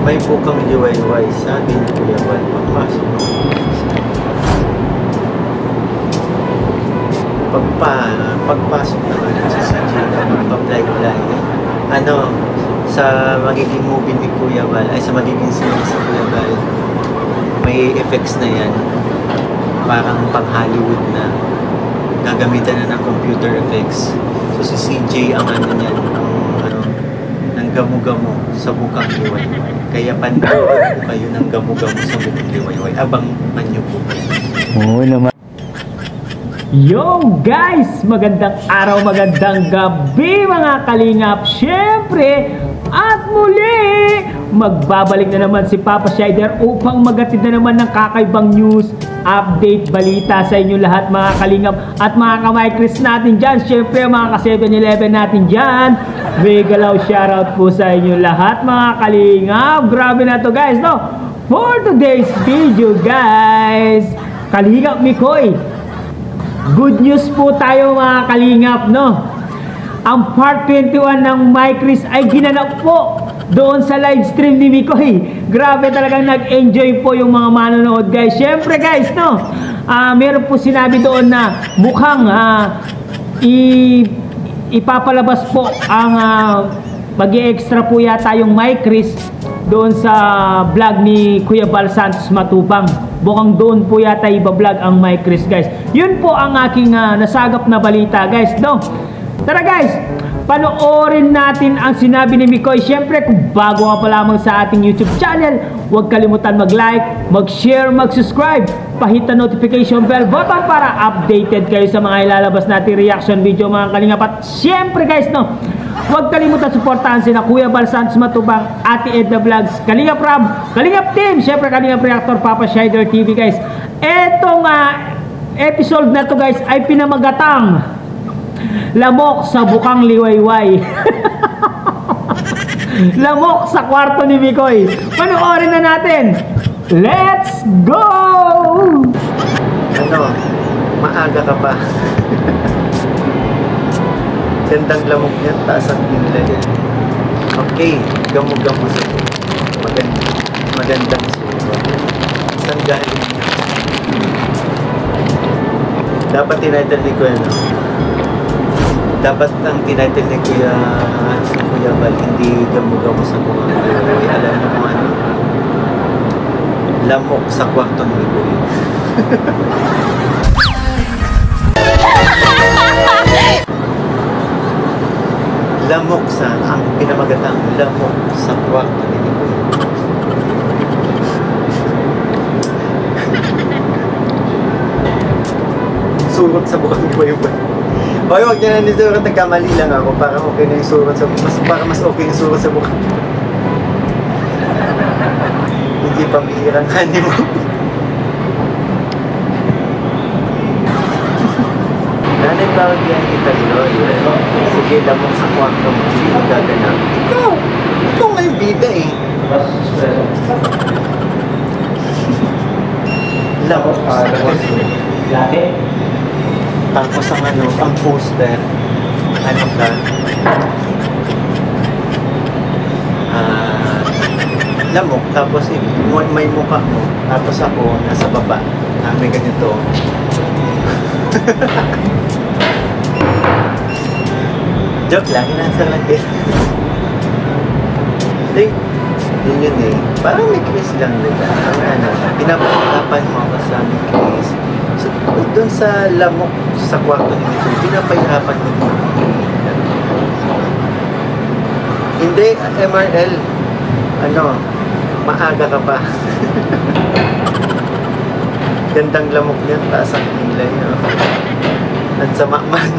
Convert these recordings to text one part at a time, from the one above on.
May bukang liwayway, sabi ni Kuya Val, papasok mo. Pagpasok naman sa CJ na magpa-fly-fly. Ano, sa magiging movie ni Kuya Val, ay sa magiging series ni Kuya Val, may effects na yan. Parang pang Hollywood na. Gagamitan na ng computer effects. So si CJ ang ano niyan, ng gamo-gamo sa bukang liwayway. Kaya panoorin po kayo ng gamo-gamo sa bukang liwayway. Abangan nyo po kayo. Oo naman. Yo guys! Magandang araw, magandang gabi mga kalingap. Siyempre, at muli, magbabalik na naman si Papa Shider upang magatid na naman ng kakaibang news, update, balita sa inyo lahat mga kalingap at mga ka-Micris natin dyan. Siyempre, mga ka-7-Eleven natin dyan. Big galaw shoutout po sa inyo lahat mga kalingap. Grabe na to guys, no? For today's video guys, Kalingap Mikoy, good news po tayo mga kalingap, no? Ang part 21 ng Micris ay ginanap po doon sa live stream ni Mikoy. Grabe talagang nag-enjoy po yung mga manonood guys. Siyempre guys, no? Meron po sinabi doon na mukhang ipapalabas po ang mag-i-extra po yata yung Micris doon sa vlog ni Kuya Val Santos Matubang. Bukang doon po yata iba-vlog ang Micris guys. Yun po ang aking nasagap na balita guys, no? Tara guys, panoorin natin ang sinabi ni Mikoy. Siyempre, kung bago ka pa lamang sa ating YouTube channel, huwag kalimutan mag-like, mag-share, mag-subscribe, pahit na notification bell button para updated kayo sa mga ilalabas natin reaction video mga kalingap. At siyempre guys, no, huwag kalimutan suportahan sina Kuya Val Santos Matubang, Ate Edna Vlogs, Kalingap Rab, Kalingap Team, siyempre Kalingap Reactor, Papa Shider TV guys. Etong episode na to guys ay pinamagatang Lamok sa bukang liwayway. Lamok sa kwarto ni Mikoy. Panoorin na natin. Let's go! Ano, maaga ka pa. Gandang lamok yan, taas ang pinla yan. Okay, gamo-gamo sa magandang suwa. Saan galing? Dapat tinitle ni Kuya, no? Dapat ang tinitle ni Kuya Val, hindi gamo-gamo sa mga liwayway. Alam mo kung ano? Lamok sa kwarto ni Kuya. Lamok sa, ang pinamagatang lamok sa kwarto ni Kuya. Surot sa bukang liwayway. Hoy, huwag niya na nisurot, nagkamali lang ako para okay na yung surot sa para mas okay yung surot sa bukang. Hindi pambihirang honeymoon. Nanay bawag yan kita, Lord. Sige, lamok sa kwarto mo. Sino gaganap? Ikaw! Ikaw nga yung bida eh. Lamok sa kwarto. Lati? Tapos ang ano, ang poster, ano ka? Lamok, tapos may mukha mo, tapos ako nasa baba, may ganito. Joke lang, inasa lang din. Yun yun eh. Parang may quiz lang din. Ano, pinapahirapan mo ako sa may quiz. So, doon sa lamok sa kwarto ni Mikoy, pinapahirapan mo din. Hindi, MRL. Ano, maaga ka pa. Gandang lamok niyan, taas ang kilay. No? At sa makman.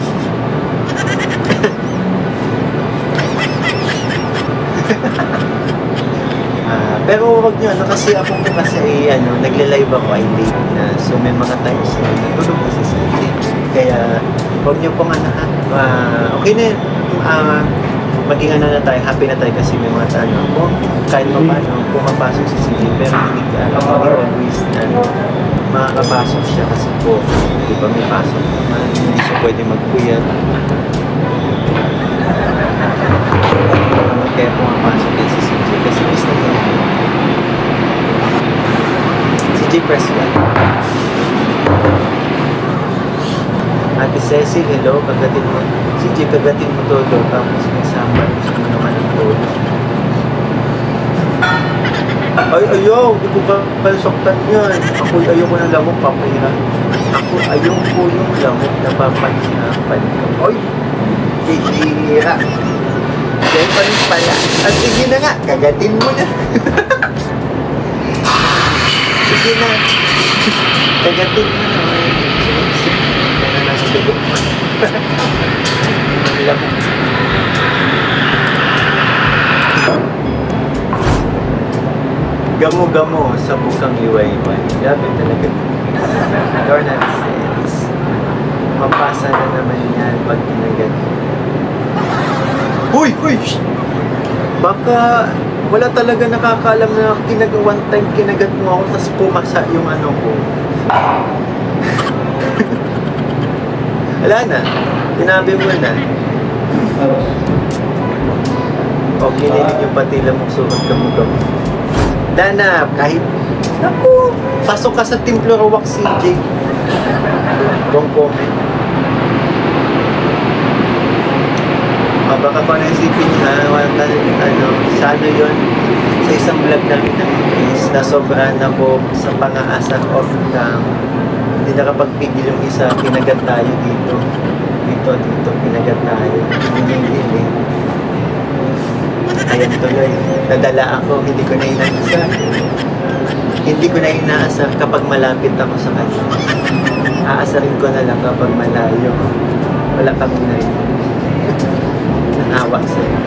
Pero wag nyo, ano, kasi ako po kasi ano, nagle-live ako ay late na. So may mga times na natulog kasi sa late. Kaya wag nyo pong ano okay na yun. Maging ano na tayo, happy na tayo kasi may mga ano, kung kahit pa paano pumapasok si CJ, pero hindi ka always na makakapasok siya kasi po, di ba may pasok naman, hindi siya pwede magpuyat. Kaya pumapasok yan si CJ kasi miss na tayo. CJ, press 1. Ate Cecil, hello, kagatin mo. CJ, kagatin mo todo, tapos may sambal. Gusto mo naman ang todo. Ay, ayaw, di ko ba saktan yan. Ako, ayaw ko ng lamok, papaya. Ako, ayaw ko yung lamok na papahirapan. Ay, hihira. Dahil pa rin pala. At sige na nga, kagatin mo na. Sige na. Kagatin mo na. Ano na sa dugo mo. Lamok. Gamo-gamo sa bukang liwayway. Grabe talaga. Dornan says, mapasa na naman yan pag kinagat. Uy! Uy! Baka wala talaga nakakaalam na one time kinagat mo ako tapos pumasa yung ano ko. Wala na. Sinabi mo na. Okay, nilid yung pati lamok sukat gamo-gamo. Dana, kahit naku, pasok ka sa Templo Rawak CJ. Don't comment. Baka ko na isipin ha, sa ano yun, sa isang vlog namin ng Chris, na sobrang ako sa pang-aasar off cam. Hindi nakapagpigil yung isa, kinagat tayo dito. Dito, kinagat tayo. Hindi. Ayan tuloy, nadala ako, hindi ko na inaasar. Hindi ko na inaasar kapag malapit ako sa kanya. Aasarin ko na lang kapag malayo. Wala kami na yun. Nanawa sa'yo.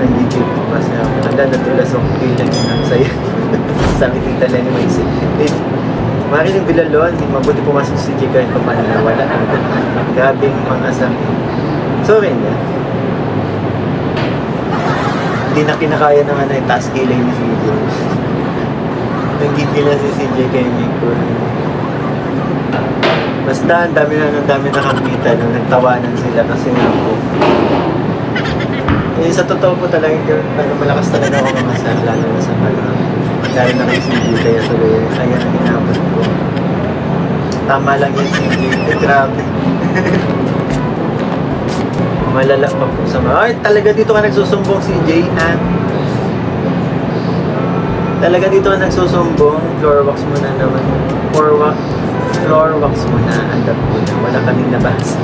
Nandito ko kasi ako. Wala, natulas ako bilang yun ang sayo. Sabi tita lang yung maisip. Mari yung bilalon, mabuti pumasok si Jika yung pamanala. Wala. Grabing mga sabi. Sorry na. Hindi na kinakaya naman na yung taas kilay ni CJ. Nagigil na si CJ kay Miko. Basta ang dami nakakita nung nagtawanan sila kasi nga po. Eh, sa totoo po talaga, malakas talaga ako mamasal, lalo na sa dahil na kay CJ, kaya tuloy, ayan ang inabot ko. Tama lang yun CJ, grabe. Malala pa po sa mga. Ay, talaga dito ka nagsusumbong CJ, ha? Talaga dito ka nagsusumbong. Floor wax mo na naman. Floor wax mo na. Andap ko na. Wala kaming nabasa.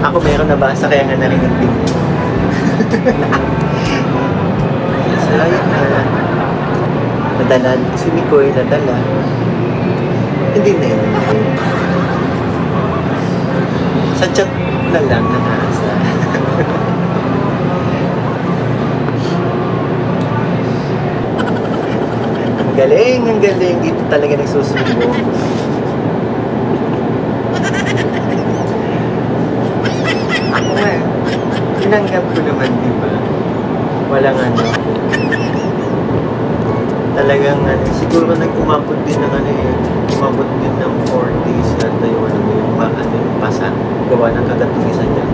Ako meron nabasa kaya nga narinig din. So, ayun na. Nadala. Si Mikoy nadala. Hindi na yun. Sa chat na lang na nasa. Ang galing. Dito talaga nagsusumbong. Ako nga, tinanggap ko naman, di ba? Walang ano. Talagang siguro nag-umabot din ng umabot din ng 4 days yata yung pasa. Gawa ng kagatulisan niya.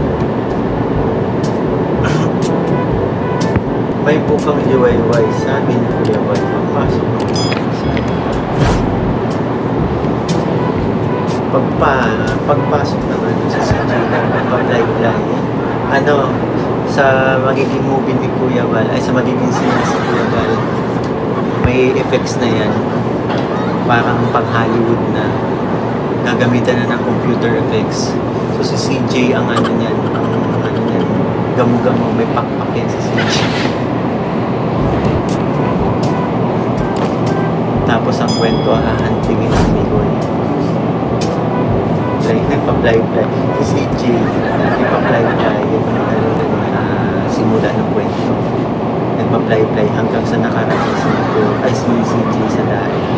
May bukang liwayway, sabi ni Kuya Bal, papasok ako. Pagpasok naman sa CJ na pag-live-live, sa magiging movie ni Kuya Bal, ay sa magiging scene si Kuya Bal, may effects na yan. Parang pang-Hollywood na. Gagamitan na ng computer effects. So si CJ ang niyan, gamo-gamo, may pakpak yan si CJ. Tapos ang kwento, hahantingin si Mikoy. Like, nagpa-live-live. Si CJ, nagpa-live-live simula ng kwento. Nagpa-live-live hanggang sa nakarating si Mikoy, ay si CJ sa dahil.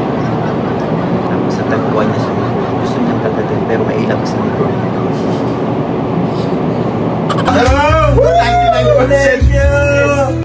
Tapos sa tagpuan niya si Mikoy. Gusto niyang kagatin, pero mailap si Mikoy. Hello! 99%!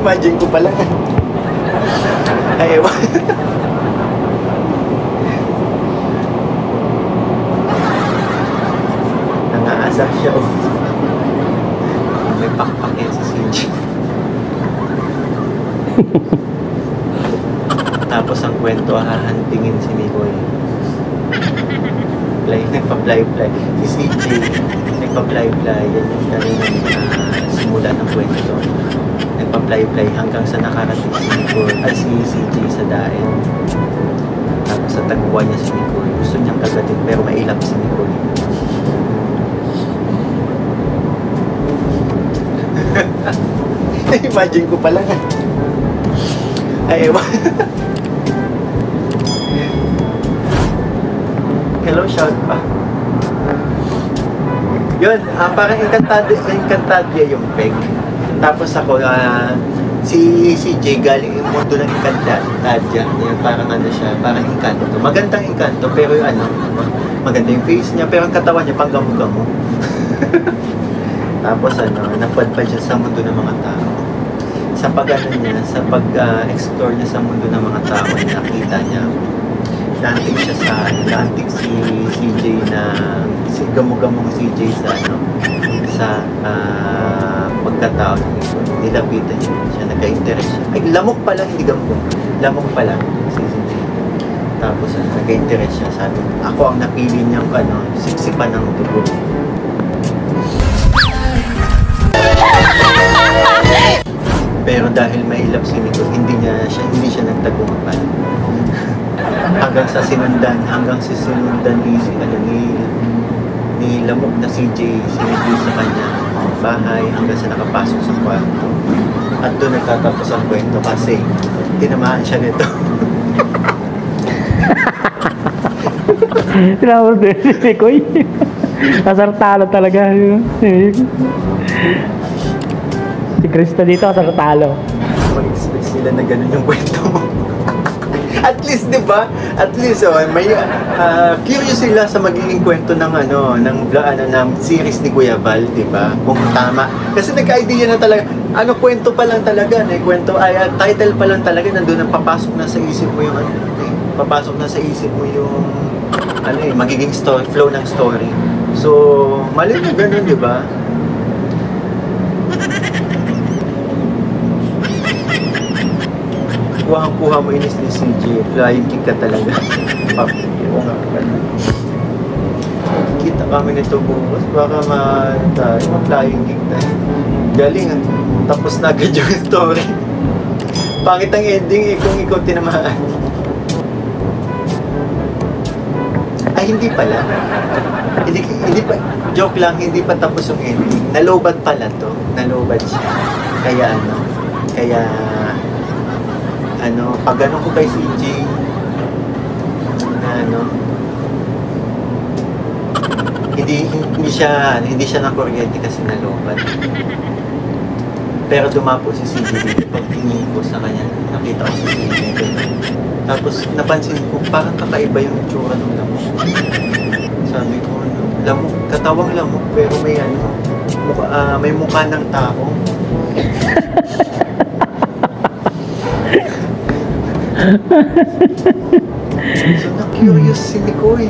Imagine ko pala. Ay, ewan. Nangaasa siya. May pakpak yan si CJ. Tapos ang kwento, hahantingin si Mikoy. Nagpa-fly-fly. Si CJ, nagpa-fly-fly. Yan yung simula ng kwento. Nagpa-fly-fly hanggang sa nakarating si Mikoy, ay si CJ sa daet. Tapos sa tagpuan niya si Mikoy. Gusto niyang kagatin pero mailap si Mikoy. Imagine ko pala nga. Ay, ewan. Hello, shout pa. Yun, parang Encantadia yung peg. Tapos ako, si CJ galing yung mundo ng Encantadia. Yun, parang ano siya, parang Encanto. Magandang Encanto, pero yung maganda yung face niya, pero ang katawan niya pang gamo-gamo. Tapos napadpad siya sa mundo ng mga tao. Sa pag-explore niya sa mundo ng mga tao, nakita niya, naantig siya naantig si CJ si gamo-gamong CJ sa pagkatao ng ito. Nilapitan siya, nagka-interest siya. Ay, lamok pala, hindi gamo-gamong. Lamok pala si CJ. Tapos nagka-interest siya, sabi, ako ang napili niyang siksipan ng dugo. Pero dahil mailap si Mikoy, hindi siya nagtagumpay. Hanggang sa sinundan ni lamok na CJ, sinigil sa kanya bahay hanggang sa nakapasok sa kwarto. At doon nagtatapos ang kwento kasi tinamaan siya nito. Tinawag din si Mikoy. Asartalo talaga. Si Krista dito, asartalo. Mag-expect sila na ganun yung kwento mo. At least, di ba? At least, may curious sila sa magiging kwento ng ng series ni Kuya Val, di ba? Kung tama. Kasi nagka-idea na talaga. Kwento pa lang talaga. Kwento, title pa lang talaga. Nandun ang papasok na sa isip mo yung papasok na sa isip mo yung magiging story, flow ng story. So, mali na ganun, di ba? Kuha mo inis ni CJ, flying kick ka talaga. Oo nga pala. Kita kami nito bukas, baka ma-flying kick tayo. Galing, tapos na agad yung story. Pangit ang ending kung ikaw tinamaan. Ay, hindi pala. Hindi pa, joke lang, hindi pa tapos yung ending. Nalobat pala to. Nalobat siya. Kaya pag ko kay CJ hindi siya nakuryente kasi nalobat. Pero dumapo si CJ dito. Pag tingin ko sa kanya, nakita ko si CJ. Tapos napansin ko, parang kakaiba yung itsura ng lamok. Sabi ko, lamok, katawang lamok, pero may mukha ng tao. So, na-curious si Mikoy.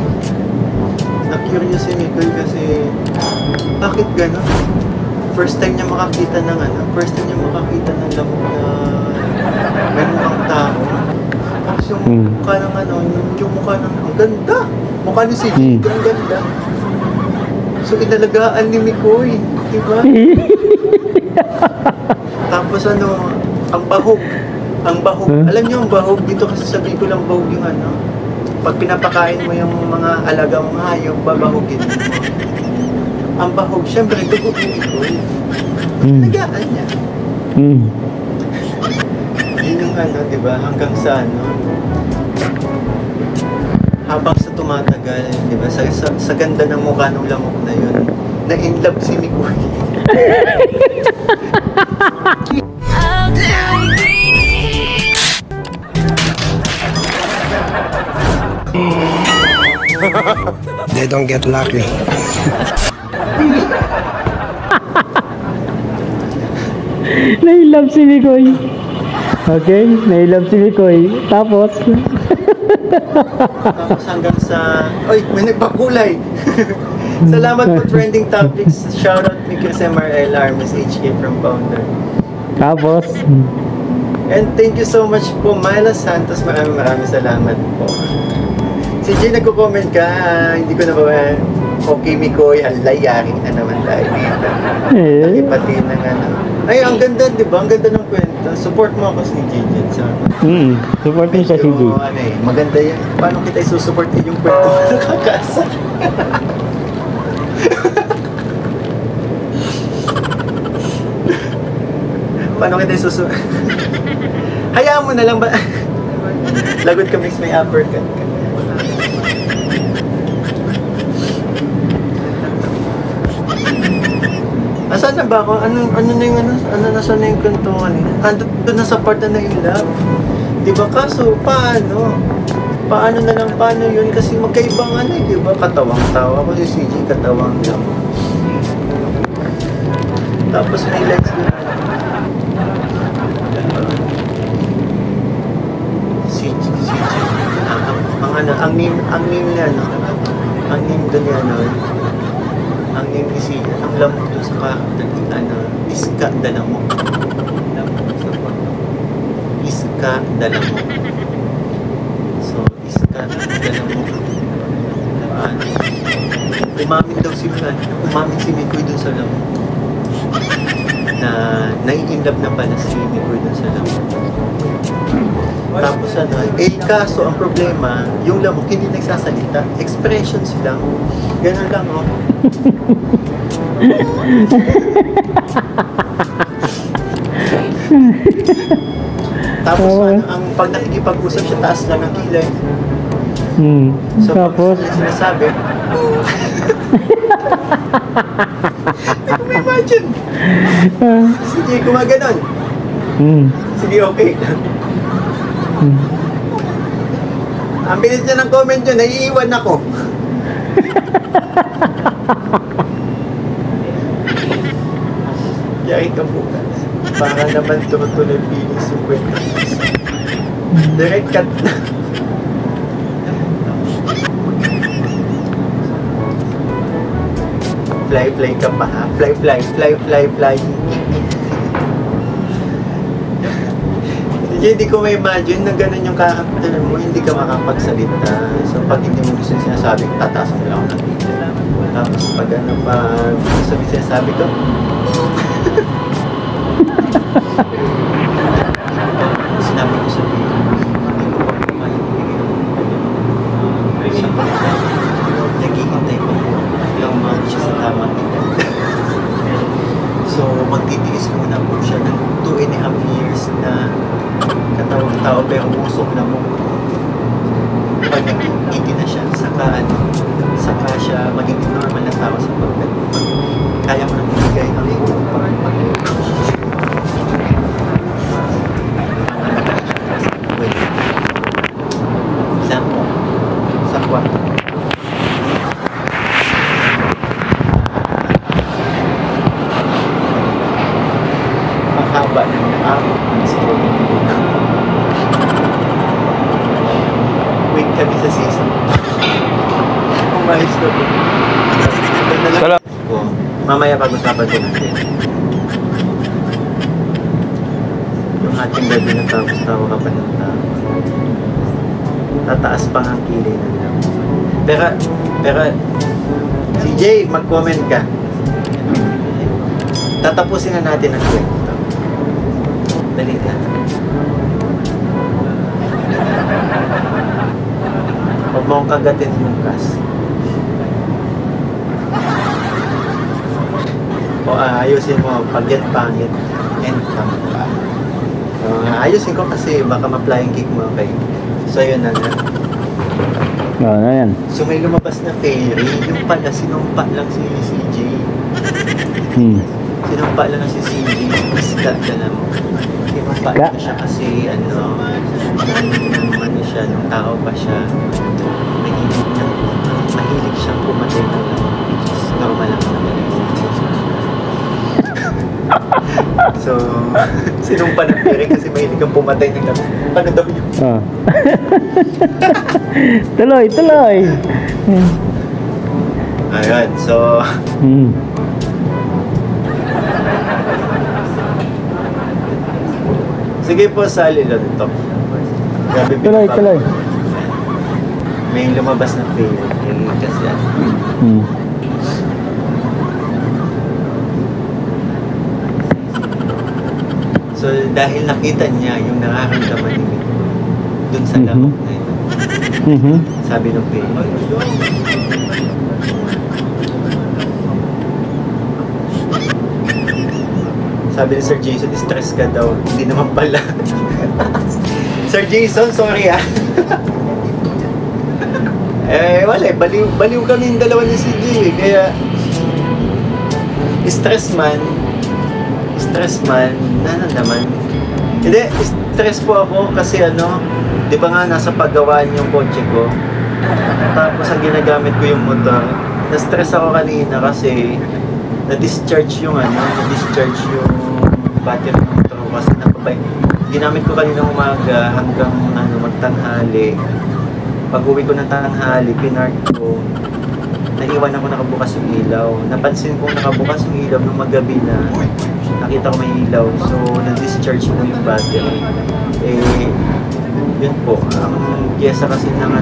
Kasi, bakit gano'n? First time niya makakita ng lamok na may mukhang tao. Tapos yung mukha ng ang ganda. Mukha ni CJ, ang ganda. So, inalagaan ni Mikoy. Diba? Tapos ang bahog. Alam niyo ang bahog dito kasi sabi ko lang bahog yung pag pinapakain mo yung mga alaga mong hayop, babahugin mo. Ang bahog, syempre dugo ni Mikoy. Nagaan niya. Yun yung diba? Hanggang sa habang sa tumatagal, diba? Sa ganda ng mukha ng lamok na yun, na-inlove si Mikoy. They don't get lucky. Nailove si Mikoy. Okay, nailove si Mikoy. Tapos, Tapos hanggang sa... Oy, may nagpakulay! Salamat po trending topics. Shoutout ni Chris MRLR, Miss HK from Founder. tapos, And thank you so much po, Myla Santos. Maraming salamat po. Si Jay, nagko-comment ka. Hindi ko na ba... Okay, Mikoy, halay, yaring na naman tayo dito. Nakipati ng ano. Ay, ang ganda, di ba? Ang ganda ng kwento. Support mo ako si Jay dyan sa... support mo siya si G. Ano eh, maganda yan. Paano kita isusupport yung kwento mo nakakasa? Paano kita isusupport? Hayaan mo na lang ba? Lagot ka, mix, may uppercut ka. Asan na ba ako? Ano na yung nasa na yung kantungan eh? Doon na sa part na na-in-love. Diba kaso, paano? Paano na lang, paano yun? Kasi magkaibang ano eh, diba? Katawang-tawa ko si CJ, katawang lang. Tapos may legs din. CJ. Ang name niya, no? Ang name doon niya, no? Ang name ni CJ, ang lamok doon sa character ni Iska Dalamok. Iska Dalamok. So, Iska Dalamok. Umamin daw si Mikoy doon sa lamok. Na nai-inlove na pala si Mikoy doon sa lamok. Tapos kaso ang problema, yung lamok hindi nagsasalita. Expressions lang. Ganun lang, oh. Tapos ang pag nakikipag-usap siya, taas lang ang kilay. So, tapos, pag sinasabi, hindi ko ma-imagine. Sige, gumaganon. Sige, okay. Ang bilis niya ng comment niya, naiiwan ako. Yari ka bukas. Para naman tuloy feelings yung kwento. Direct cut na. Fly ka pa ha? Fly. Hindi ko ma-imagine na ganun yung character mo, hindi ka makapagsalita. So pag hindi mo gusto yung sinasabi ko, tataas mo lang ako ng video. Tapos pag gusto yung sinasabi ko, sinabi ko sa video, hindi ko pa kumain. Naghihintay pa po yung mga siya sa tamang edad. So magtitiis muna po siya ng 2.5 years na katawang-tao pero usok na mo. Pag nag-80 na siya, saka siya magiging normal na tao sa pagkat. Kaya mo nang ibigay ang example, sa kwarto. Ang haba ng wait kami sa season. Umayos na po. Mamaya pag-usapan ko natin. Yung ating gabi na tapos-tawa ka pa ng tao. Tataas pa ang kilay ng lang. Pero, CJ, mag-comment ka. Tatapusin na natin ang kwento. Dali na. Huwag mo akong kagatin yung kas. O ayusin mo, pag yan pangit, and come pa. Ayusin ko kasi baka ma-flying kick mo, okay? So yun na nga. yan. So may lumabas na fairy, yung pala sinumpa lang si CJ. Sinumpa lang si CJ, Iska Dalamok. Sinumpa lang siya kasi ano siya, nung tao pa siya, mahilig siyang pumatay ng lamok, which is normal lang naman. So, sinumpa ng pere kasi mahilig kang pumatay ng lakas. Ano daw yun? Oh. Tuloy, tuloy. Ayun, so... Hmm. Sige po, sali lang ito. Grabe, Tuloy, binabag. tuloy. May lumabas ng pere. Kasi yan. Hmm. So, dahil nakita niya yung nararamdaman ni Miko dun sa lamok na yun. Mhm. Sabi ng pere. Sabi ni Sir Jason, stress ka daw. Hindi naman pala. Sir Jason, sorry ah. Wala eh. Baliw kami yung dalawa ni CJ eh. Kaya, stress man, naman. Hindi, stress po ako kasi di ba nga nasa paggawaan yung kotse ko. Tapos ang ginagamit ko yung motor. Na-stress ako kanina kasi na-discharge yung battery ng motor ko kasi ginamit ko kanina umaga hanggang magtanghali. Pag uwi ko ng tanghali, pinark ko, naiwan ako nakabukas yung ilaw. Napansin kong nakabukas yung ilaw nung magabi na nakita ko may ilaw. So, na-discharge mo yung battery. Yun po. Ang pyesa kasi ng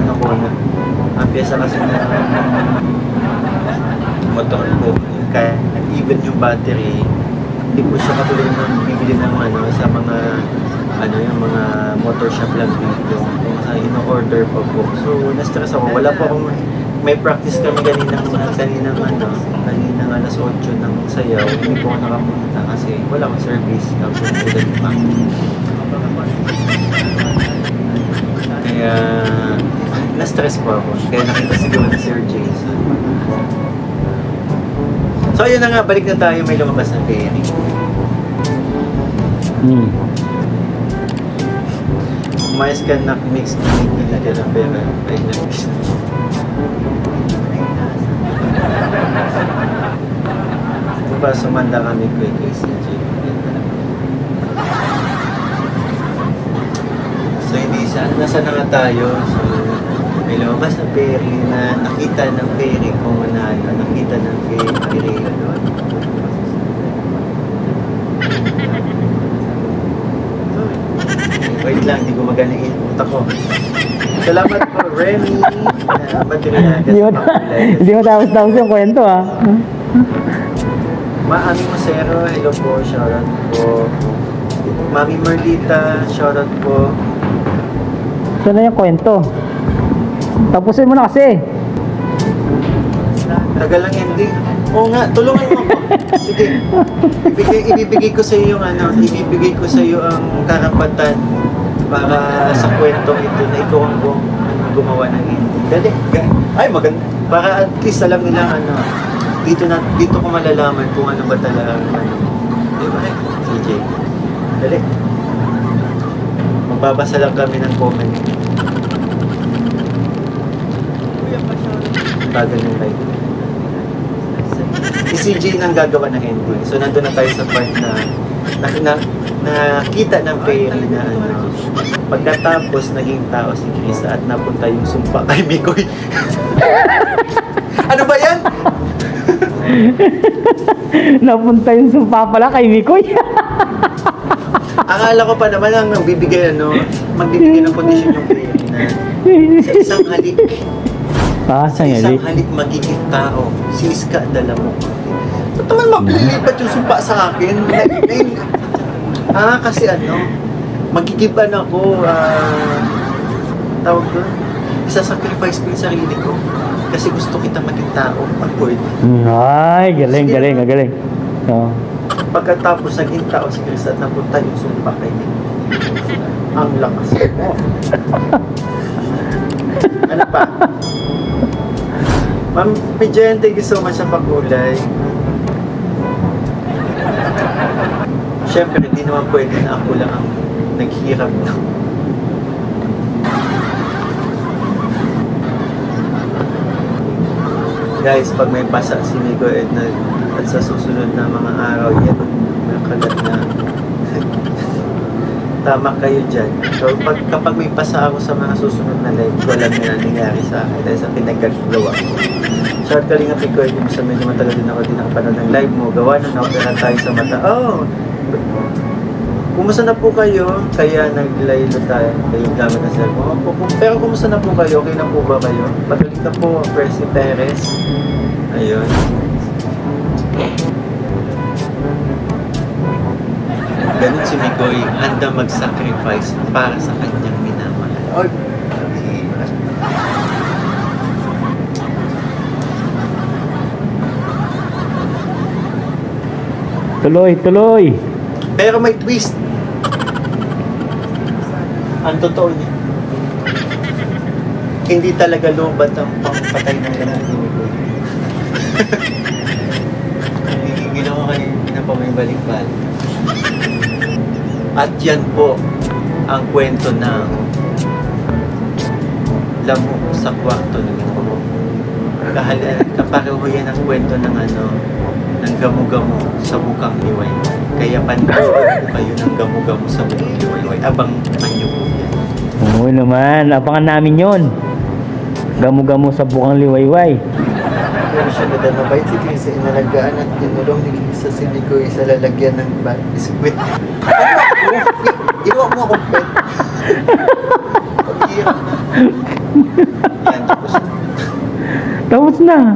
motor ko, kaya even yung battery, hindi po siya katulad ng bibili ng sa mga yung mga motor shop lang dito. Kung ino-order pa po. So, na-stress ako. Wala po akong may practice kami kaninang alas 8 ng sayaw. Hindi po ako nakapunta kasi wala akong service. Tapos pa. Kaya na-stress po ako. Kaya nakita siguro ni Sir Jason. So ayun na nga, balik na tayo. May lumabas na pere. Umayos ka na mix na hindi ka ng pera. Ay na. Diba sumanda kami kay CJ. So hindi nasa na nga tayo. So may lumabas na pere na nakita ng pere kung nakita ng pere. Wait lang, hindi gumagana yung utak ko. Salamat po, Remy. Hindi mo tapos yung kwento ah. Maami Masero, hello po, shoutout po. Mami Merlita, shoutout po. Saan na yung kwento? Tapusin mo na kasi. Tagal lang ending. Oo nga, tulungan mo ako. Sige. Ibibigay ko sa iyo ibibigay ko sa iyo ang karapatan para sa kwentong ito na ikaw ang gumawa ng ending. Dali. Ay, maganda. Para at least alam nila dito ko malalaman kung ano ba talaga di ba? CJ. Dali. Magbabasa lang kami ng comment. Bagal ng live. Si CJ nang gagawa ng ending. So nandun na tayo sa part na nakita ng fairy na pagkatapos naging tao si Krista at napunta yung sumpa kay Mikoy. Ano ba yan? Napunta yung sumpa pala kay Mikoy. Akala ko pa naman ang magbibigay ng kondisyon yung fairy na sa isang halik. Sa isang halik magiging tao. Si Iska dala mo. Ba't naman maglilipat yung sumpa sa akin? Kasi magigiban ako, tawag doon, isasacrifice ko yung sarili ko kasi gusto kita maging tao. Pag-pwede. Ay, galing. So, pagkatapos naging tao si Chris at napunta yung sumpa kay Nick. Ang lakas mo. Ano pa? Ma'am Pijen, thank you so much sa pakulay. Siyempre, hindi naman pwede na ako lang ang naghihirap na. Guys, pag may basa si Nico at sa susunod na mga araw yan, nakagat na tama kayo dyan. So, kapag may pasa ako sa mga susunod na live ko, alam nyo na nangyari sa akin dahil sa pinagkagawa ko. Shout Kalinga Picoy, kung sa medyo matagal din ako din nakapanood ng live mo, gawa na na-opera tayo sa mata. Oh! Kumusta na po kayo? Kaya naglaylo tayo yung gamit na cellphone. Pero kumusta na po kayo? Okay na po ba kayo? Pagaling na po, Percy Perez. Ayun. Ganun si Mikoy, handa mag-sacrifice para sa kanyang minamahal. Oy! Tuloy, tuloy. Pero may twist. Ang totoo niya. Hindi talaga lubat ang pangpatay ng ganun ni Mikoy. Ginawa kanina pa may balik-balik. At yan po ang kwento ng lamok sa kwarto ng Mikoy. Kapareho yan ang kwento ng ng gamu-gamu sa bukang liway. Kaya panoorin po kayo ng gamu-gamu sa bukang liway. Abang nyo po yan. Oo naman, abangan namin yon. Gamu-gamu sa bukang liwayway. Pero siya na mabait si Chris, inalagaan at tinulong ni Chris sa Mikoy sa lalagyan ng biskwit. Ginawa mo akong pet. Paghihirap na. Yan, Tapos na.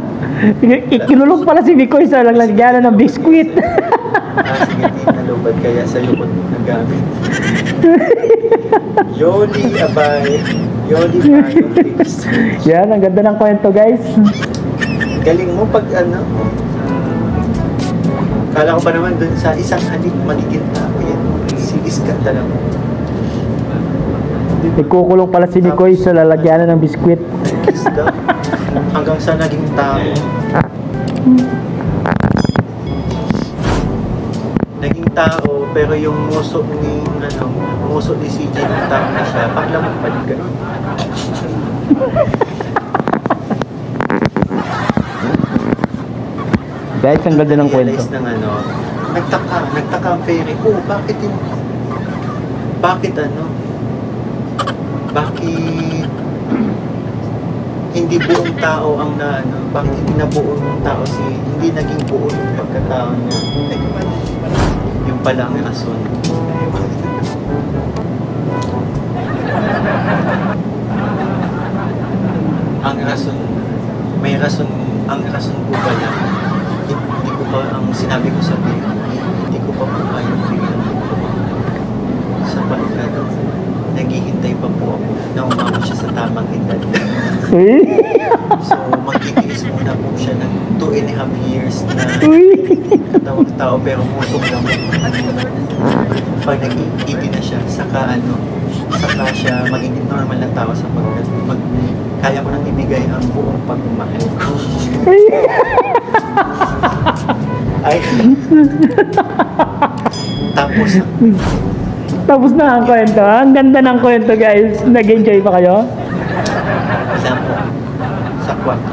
Ikinulong pala si Mikoy sa lalagyan ng biskwit. sige, di nalubad kaya sa'yo ko nagamit. Yoli, abay. Yoli, abay. Yan, ang ganda ng kwento, guys. Galing mo pag kala ko pa naman dun sa isang halik magiging tao yan. Sigis ka talaga. Nagkukulong pala si Mikoy sa lalagyan ng biskwit. Sigis daw. Hanggang sa naging tao. Naging tao, pero yung muso ni CJ ng tao na siya, paklamang balik ganun. Guys, ang ganda ng kwento. Realize ng nagtaka ang fairy. Oh, bakit hindi buong tao ang bakit hindi na buong tao hindi naging buo yung pagkatao niya. Yung pala ang rason. Ang rason po pala, hindi ko pa, ang sinabi ko sa video, hindi ko pa po kaya bigyan sa pagkat naghihintay pa po ako na umabot siya sa tamang edad. So, magtitiis muna po siya ng 2.5 years na katawag tao pero musok lang. Pag nag-iiti na siya, saka siya magiging normal na tao sa pagkat kaya ko nang ibigay ang buong pagmamahal ko. Ay. Tapos na ang kwento. Ang ganda ng kwento, guys. Nag-enjoy pa kayo? Sa kwarto.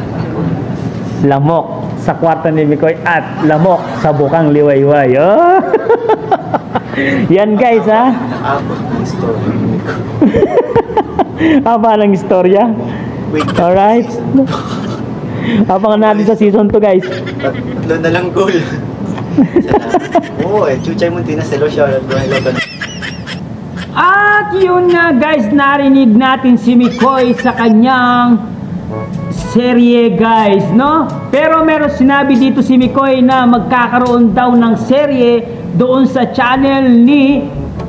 Lamok sa kwarto ni Mikoy at lamok sa bukang liwayway. Oh! Yan, guys, ha? Naabot ng story ni Mikoy. Haba ng istorya. Alright. Abangan natin sa season 2, guys. Tatlo na lang goal. Oo, Chuchay Muntina, Selo, shoutout ko. At yun nga, guys, narinig natin si Mikoy sa kanyang serye, guys, no? Pero meron sinabi dito si Mikoy na magkakaroon daw ng serye doon sa channel ni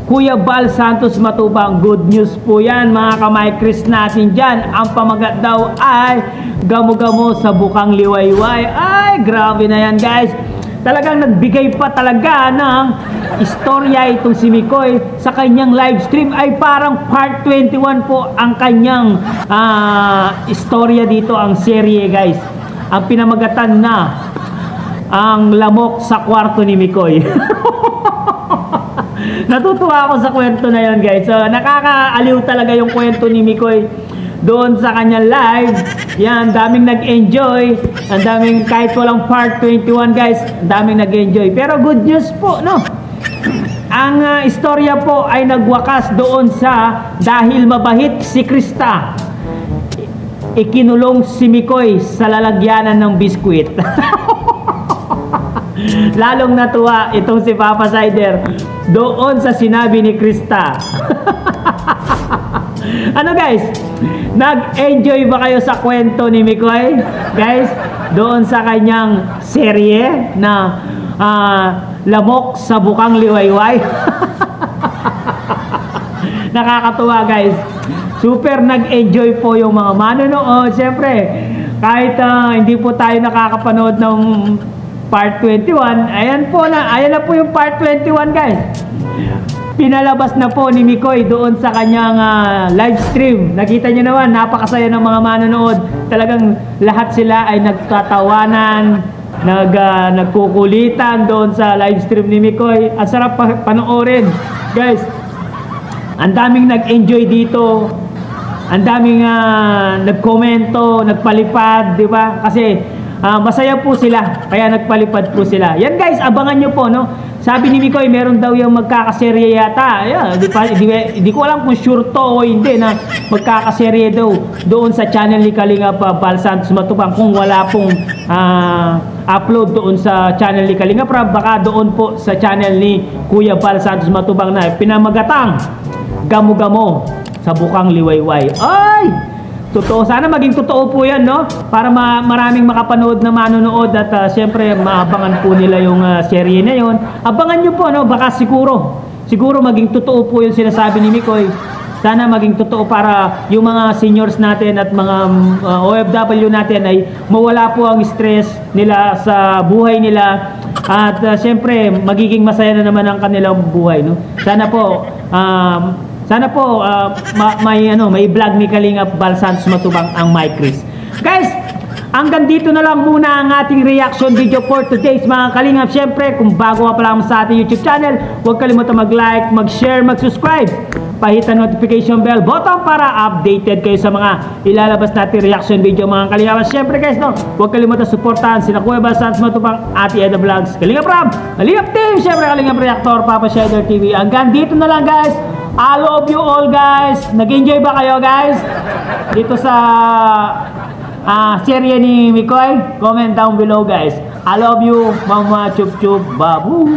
Kuya Bal Santos Matubang. Good news po yan, mga kamay-Chris natin dyan. Ang pamagat daw ay Gamu-Gamu sa Bukang Liwayway. Ay, grabe na yan, guys. Talagang nagbigay pa talaga ng istorya itong si Mikoy sa kanyang live stream. Ay parang part 21 po ang kanyang istorya dito, ang serye, guys. Ang pinamagatan na ang lamok sa kwarto ni Mikoy. Natutuwa ako sa kwento na yun, guys. So, nakakaaliw talaga yung kwento ni Mikoy doon sa kanyang live. Yan, daming nag-enjoy. Ang daming, kahit walang part 21, guys, daming nag-enjoy. Pero good news po, no? ang istorya po ay nagwakas doon sa dahil mabahit si Krista. Ikinulong si Mikoy sa lalagyanan ng biskwit. Lalong natuwa itong si Papa Sider doon sa sinabi ni Krista. Ano guys? Nag-enjoy ba kayo sa kwento ni Mikoy? Guys, doon sa kanyang serye na Lamok sa Bukang Liwayway. Nakakatuwa guys. Super nag-enjoy po yung mga manonood. Siyempre, kahit hindi po tayo nakakapanood ng part 21, ayan na po yung part 21 guys. Pinalabas na po ni Mikoy doon sa kanyang live stream. Nakita nyo naman, napakasaya ng mga manonood. Talagang lahat sila ay nagtatawanan, nagkukulitan doon sa live stream ni Mikoy. Ang sarap panoorin guys. Ang daming nag-enjoy dito. Ang daming nagkomento, nagpalipad, di ba? Kasi masaya po sila, kaya nagpalipad po sila. Yan guys, abangan nyo po, no? Sabi ni Mikoy, meron daw yung magkakaserye yata. Hindi ko alam kung sure to o hindi na magkakaserye daw doon sa channel ni Kalingap Bal Santos Matubang. Kung wala pong upload doon sa channel ni Kalingap Rab, baka doon po sa channel ni Kuya Bal Santos Matubang na pinamagatang Gamo-Gamo sa Bukang Liwayway. Ay! Totoo. Sana maging totoo po yan, no? Para maraming makapanood na manonood at siyempre maabangan po nila yung serye na yon. Abangan nyo po, no? Baka siguro maging totoo po yung sinasabi ni Mikoy. Sana maging totoo para yung mga seniors natin at mga OFW natin ay mawala po ang stress nila sa buhay nila at siyempre magiging masaya na naman ang kanilang buhay, no? Sana po may vlog ni Kalingap Bal Santos Matubang ang Mike Chris. Guys, hanggang dito na lang muna ang ating reaction video for today's mga Kalingap. Siyempre, kung bago ka pa lang sa ating YouTube channel, huwag kalimutan mag-like, mag-share, mag-subscribe. Pahit ang notification bell button para updated kayo sa mga ilalabas natin reaction video mga Kalingap. Siyempre guys, no, huwag kalimutan suportahan sina Kuya Bal Santos Matubang, Ate Eda Vlogs, Kalingap Rab, Kalingap Team, siyempre Kalingap Reactor, Papa Shader TV. Hanggang dito na lang guys. I love you all guys. Nag-enjoy ba kayo guys dito sa serye ni Mikoy? Comment down below guys. I love you, Mama Chup Chup Babu.